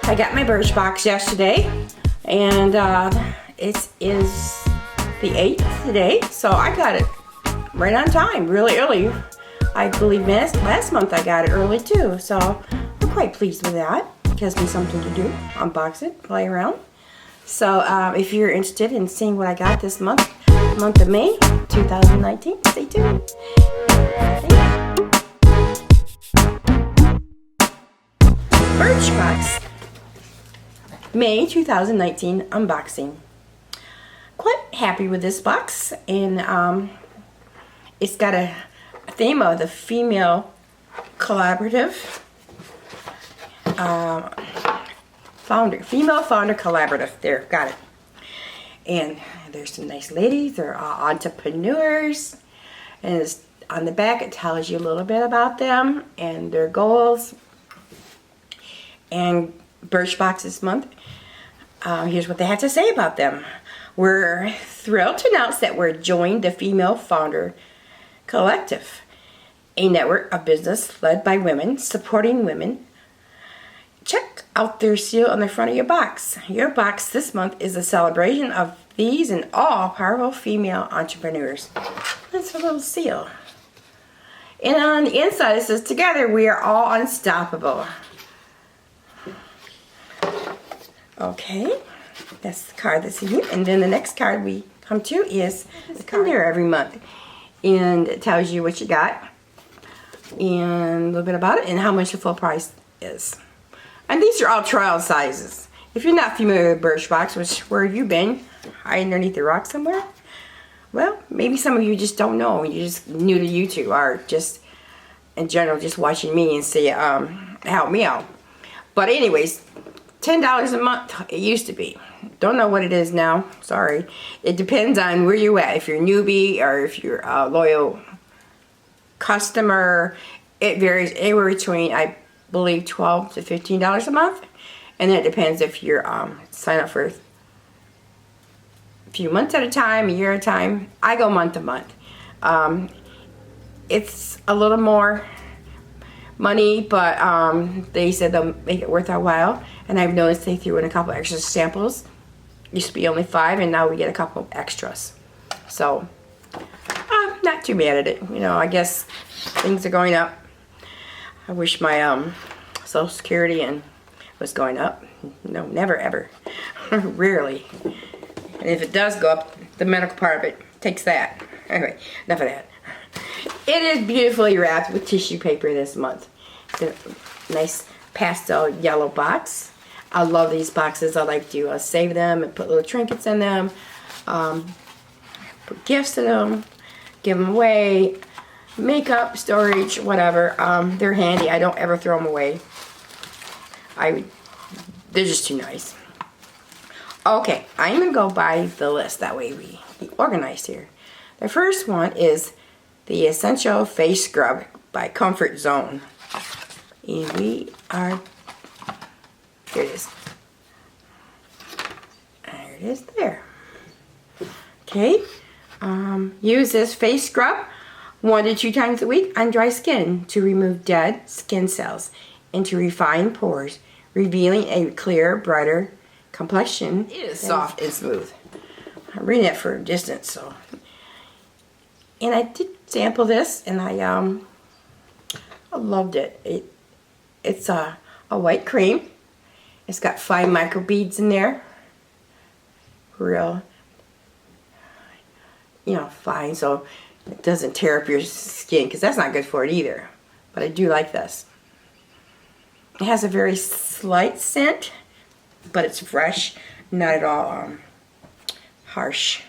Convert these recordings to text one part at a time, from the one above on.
I got my Birchbox yesterday, and it is the 8th today, so I got it right on time, really early. I believe last month I got it early too, so I'm quite pleased with that. It gives me something to do, unbox it, play around. So if you're interested in seeing what I got this month of May 2019, stay tuned. Birchbox May 2019 unboxing. Quite happy with this box, and it's got a theme of the female collaborative female founder collaborative. There, got it. And there's some nice ladies. They're all entrepreneurs, and it's, on the back it tells you a little bit about them and their goals. And Birchbox this month, here's what they had to say about them. We're thrilled to announce that we're joined the Female Founder Collective, a network of business led by women, supporting women. Check out their seal on the front of your box. Your box this month is a celebration of these and all powerful female entrepreneurs. That's a little seal. And on the inside it says, together we are all unstoppable. Okay, that's the card that's here. And then the next card we come to is the card here every month. And it tells you what you got and a little bit about it and how much the full price is. And these are all trial sizes. If you're not familiar with Birchbox, where have you been? Hiding underneath the rock somewhere? Well, maybe some of you just don't know. You're just new to YouTube, or just in general just watching me and say, help me out. But anyways, $10 a month it used to be. Don't know what it is now. Sorry. It depends on where you're at. If you're a newbie or if you're a loyal customer, it varies anywhere between, I believe, $12 to $15 a month. And then it depends if you're sign up for a few months at a time, a year at a time. I go month to month. It's a little more money, but they said they'll make it worth our while. And I've noticed they threw in a couple extra samples. Used to be only 5, and now we get a couple extras. So, not too mad at it. You know, I guess things are going up. I wish my Social Security was going up. No, never ever. Rarely. And if it does go up, the medical part of it takes that. Anyway, enough of that. It is beautifully wrapped with tissue paper this month. It's a nice pastel yellow box. I love these boxes. I like to save them and put little trinkets in them, put gifts in them, give them away, makeup, storage, whatever. They're handy. I don't ever throw them away. They're just too nice. Okay, I'm going to go by the list. That way we be organized here. The first one is the Essential Face Scrub by Comfort Zone. And we are, here it is. There it is there. Okay, use this face scrub 1 to 2 times a week on dry skin to remove dead skin cells and to refine pores, revealing a clearer, brighter complexion. It is soft and smooth. I'm reading it for a distance, so. And I did sample this, and I loved it. It's a white cream. It's got 5 micro beads in there. Real, fine, so it doesn't tear up your skin, because that's not good for it either. But I do like this. It has a very slight scent, but it's fresh, not at all harsh.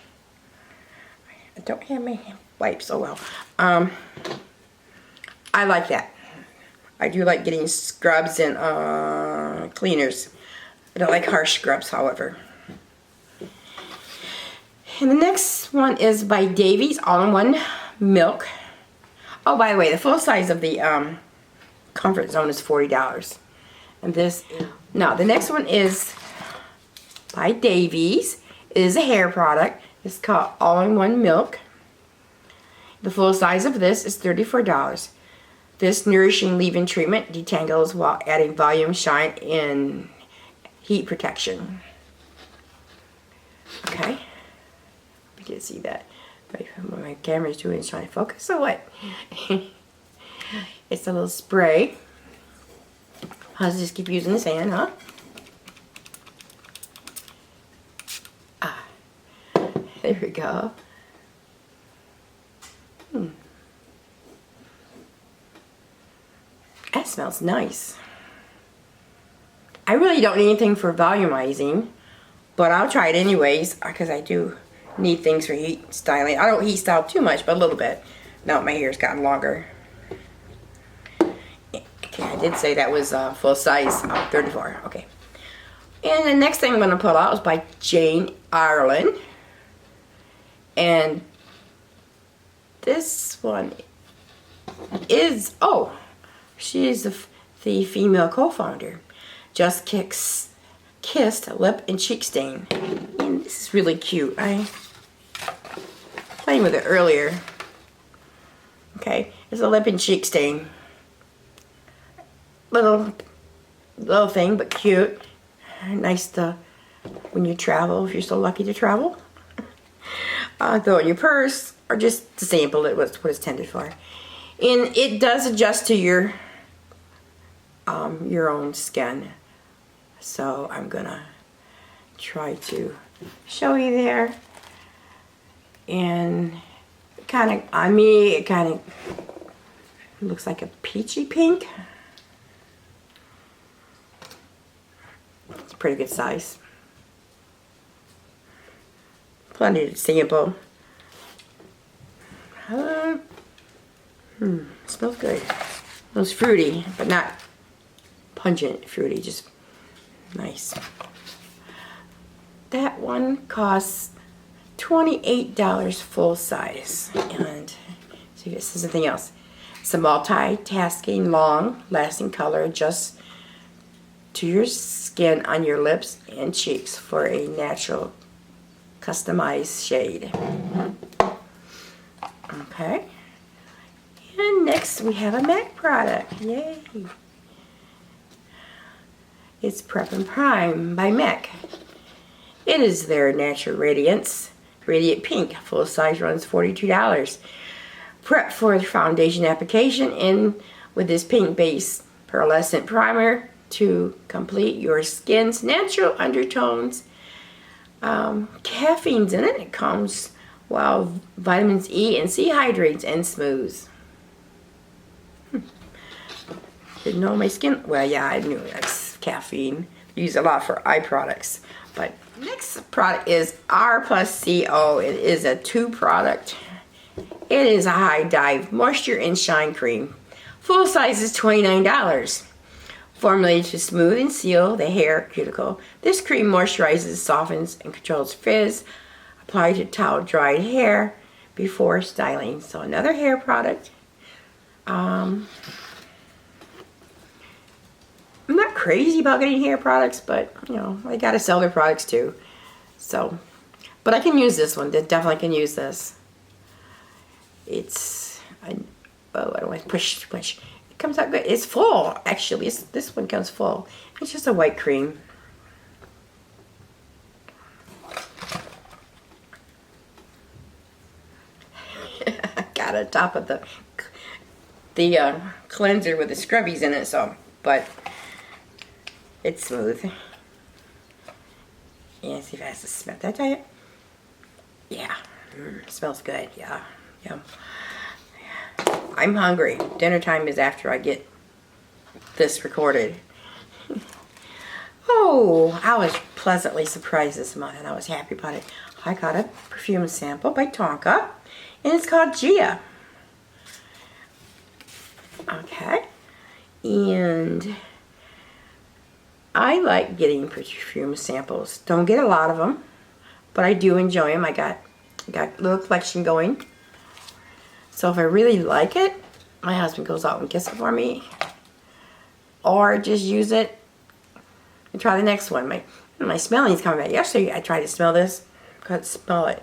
I don't have my wipes, oh well. I like that. I do like getting scrubs and cleaners. I don't like harsh scrubs, however. And the next one is by Davies All-in-One Milk. Oh, by the way, the full size of the Comfort Zone is $40. And this, now the next one is by Davies. It is a hair product. It's called All-in-One Milk. The full size of this is $34. This nourishing leave-in treatment detangles while adding volume, shine, and heat protection. Okay, you can see that. What my camera's doing is trying to focus. So what? It's a little spray. I'll just keep using this hand, huh? Ah, there we go. That smells nice. I really don't need anything for volumizing, but I'll try it anyways because I do need things for heat styling. I don't heat style too much, but a little bit. Now my hair's gotten longer. Okay, I did say that was full size, 34. Okay. And the next thing I'm going to pull out is by Jane Ireland. And this one is, oh, she is the female co-founder. Just Kissed Lip and Cheek Stain. And this is really cute. I playing with it earlier. Okay, it's a lip and cheek stain. Little thing, but cute. Nice to when you travel, if you're so lucky to travel. Throw it in your purse, or just to sample it. What it's intended for. And it does adjust to your own skin. So I'm gonna try to show you there. And kind of, on me, it kind of looks like a peachy pink. It's a pretty good size. Plenty to sample. Smells good. Smells fruity, but not pungent fruity, just nice. That one costs $28 full size. And see if this is anything else. It's a multitasking, long-lasting color. Adjusts to your skin on your lips and cheeks for a natural, customized shade. Okay. And next we have a MAC product. Yay! It's Prep and Prime by MAC. It is their Natural Radiance Radiant Pink. Full size runs $42. Prep for the foundation application in with this pink base pearlescent primer to complete your skin's natural undertones. Caffeine's in it. It comes while vitamins E and C hydrates and smooths. Didn't know my skin. Well, yeah, I knew that's caffeine. Use a lot for eye products. But next product is R plus CO. It is a 2-product. It is a high dive moisture and shine cream. Full size is $29. Formulated to smooth and seal the hair cuticle. This cream moisturizes, softens, and controls frizz. Apply to towel dried hair before styling. So another hair product. I'm not crazy about getting hair products, but you know, they gotta sell their products too. So, but I can use this one. Definitely can use this. It's, I don't want to push too much. It comes out good. It's full, actually. This one comes full. It's just a white cream. Got on top of the cleanser with the scrubbies in it, so, but it's smooth. Yeah, see if it has to smell. Did I tell you? Yeah, smells good. Yeah, yeah. I'm hungry. Dinner time is after I get this recorded. Oh, I was pleasantly surprised this month, and I was happy about it. I got a perfume sample by Tonka, and it's called Gia. Okay, and I like getting perfume samples. Don't get a lot of them, but I do enjoy them. I got a little collection going. So if I really like it, my husband goes out and gets it for me, or just use it and try the next one. My smelling is coming back. Yesterday I tried to smell this, couldn't smell it.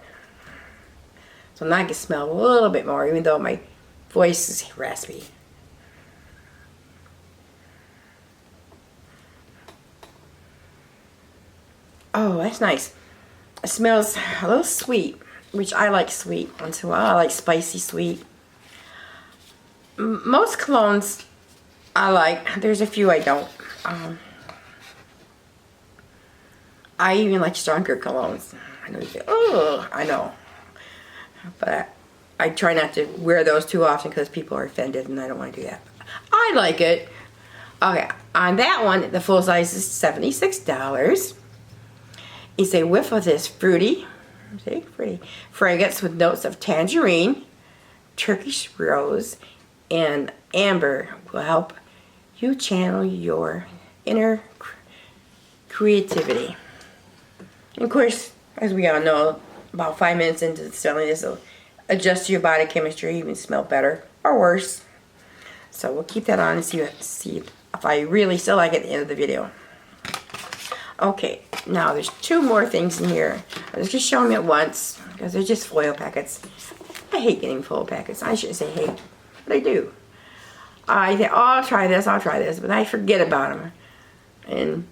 So now I can smell a little bit more, even though my voice is raspy. Oh, that's nice. It smells a little sweet, which I like sweet once in a while. I like spicy sweet. Most colognes I like. There's a few I don't. I even like stronger colognes. I know you say, oh, I know. But I try not to wear those too often because people are offended and I don't want to do that. I like it. Okay, on that one, the full size is $76. It's a whiff of this fruity, see, fruity fragrance with notes of tangerine, Turkish rose, and amber will help you channel your inner creativity. And of course, as we all know, about 5 minutes into smelling this will adjust your body chemistry, even smell better or worse. So we'll keep that on and see if I really still like it at the end of the video. Okay, now there's 2 more things in here. I was just showing them at once because they're just foil packets. I hate getting foil packets. I shouldn't say hate, but I do. I think, oh, I'll try this, but I forget about them. And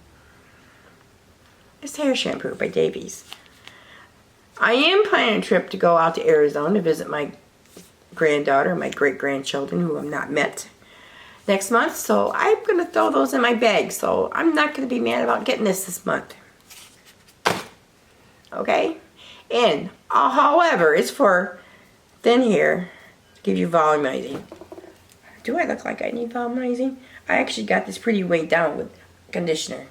it's hair shampoo by Davies. I am planning a trip to go out to Arizona to visit my granddaughter, my great-grandchildren who I've not met next month. So I'm going to throw those in my bag. So I'm not going to be mad about getting this month. Okay? And, however, it's for thin hair to give you volumizing. Do I look like I need volumizing? I actually got this pretty weighed down with conditioner.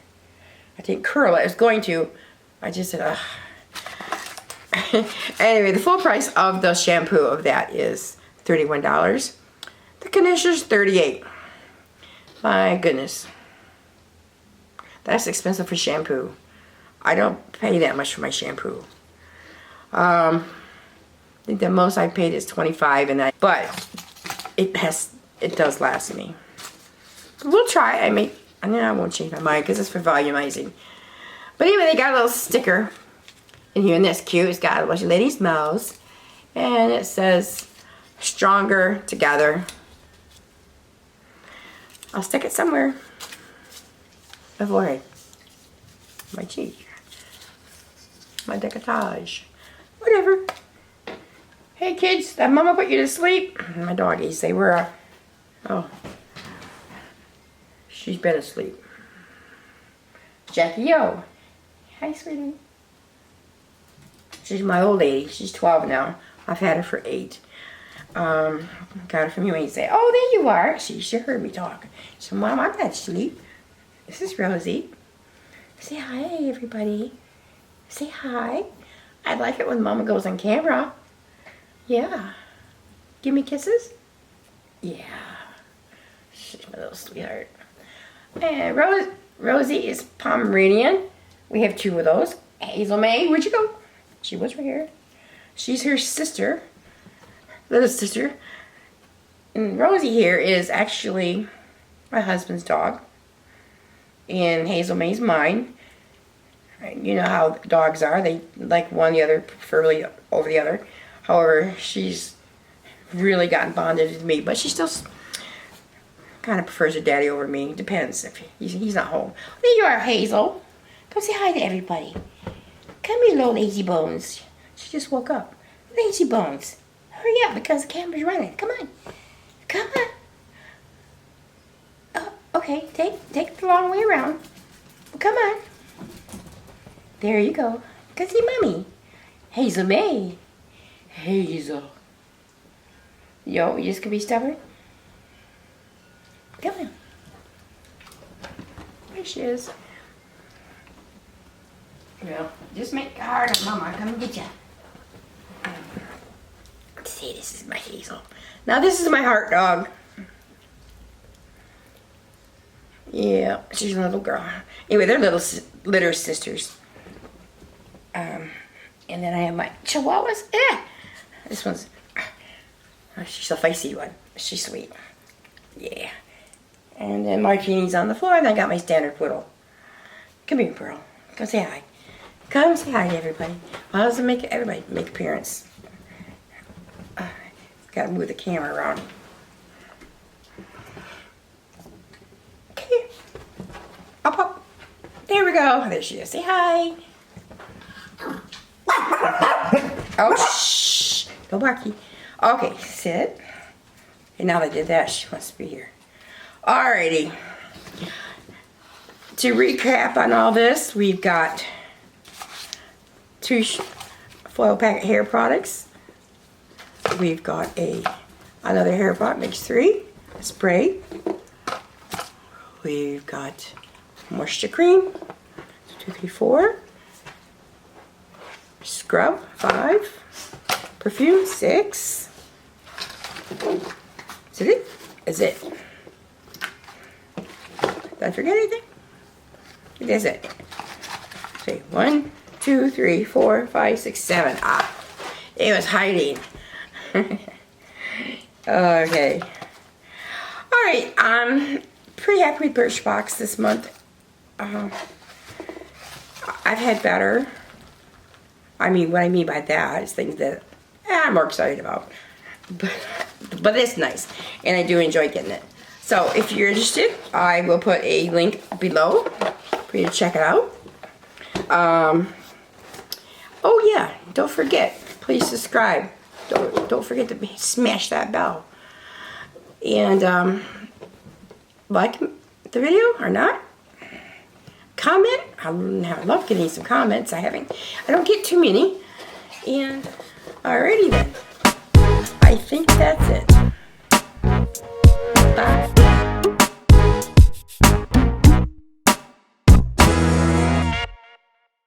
I didn't curl it. I was going to. I just said, ugh. Anyway, the full price of the shampoo of that is $31. The conditioner's $38. My goodness. That's expensive for shampoo. I don't pay that much for my shampoo. I think the most I paid is $25, but it does last me. We'll try. I won't change my mind because it's for volumizing. But anyway, they got a little sticker in here, and that's cute. It's got a bunch of ladies' mouths, and it says "Stronger Together." I'll stick it somewhere. Avoid my cheek, my decolletage, whatever. Hey kids, did Mama put you to sleep? My doggies, they were. Oh, she's been asleep. Jackie O. Hi, sweetie. She's my old lady. She's 12 now. I've had her for 8. Got her from you and you say, oh, there you are. She heard me talk. She said, Mom, I'm not asleep. This is Rosie. Say hi, everybody. Say hi. I like it when Mama goes on camera. Yeah. Give me kisses? Yeah. She's my little sweetheart. And Rosie is Pomeranian. We have 2 of those. Hazel May, where'd you go? She was right here. She's her sister, little sister. And Rosie here is actually my husband's dog. And Hazel May's mine. You know how dogs are. They like one the other, preferably over the other. However, she's really gotten bonded with me. But she still kind of prefers her daddy over me. Depends if he's not home. There you are, Hazel. Come say hi to everybody. Come here, little lazy bones. She just woke up. Lazy bones. Hurry up because the camera's running. Come on. Come on. Oh, okay. Take the long way around. Come on. There you go. Go see Mommy. Hazel May. Hazel. Yo, you just gonna be stubborn? Come on. There she is. Well, just make it hard on Mama. Come and get ya. See, this is my Hazel. Now this is my heart dog. Yeah, she's a little girl. Anyway, they're little litter sisters. And then I have my Chihuahuas. This one's, she's a feisty one. She's sweet. Yeah. And then Martini's on the floor, and I got my standard poodle. Come here, Pearl. Come say hi. Come say hi to everybody. How does it everybody make appearance? Gotta move the camera around. Okay. Up, up. There we go. There she is. Say hi. Oh, shh. No barky. Okay, sit. And now that I did that, she wants to be here. Alrighty. To recap on all this, we've got 2 foil packet hair products. We've got another hair product, makes 3. Spray. We've got moisture cream, 2, 3, 4. Scrub, 5. Perfume, 6. Is it? Is it? Did I forget anything? That's it. See, 1, 2, 3, 4, 5, 6, 7. Ah, it was hiding. Okay. Alright, I'm pretty happy with Birchbox this month. I've had better. I mean, what I mean by that is things that I'm more excited about. But it's nice, and I do enjoy getting it. So if you're interested, I will put a link below for you to check it out. Oh yeah, don't forget, please subscribe. Don't forget to smash that bell. And like the video or not. Comment. I love getting some comments. I don't get too many. And alrighty then. I think that's it.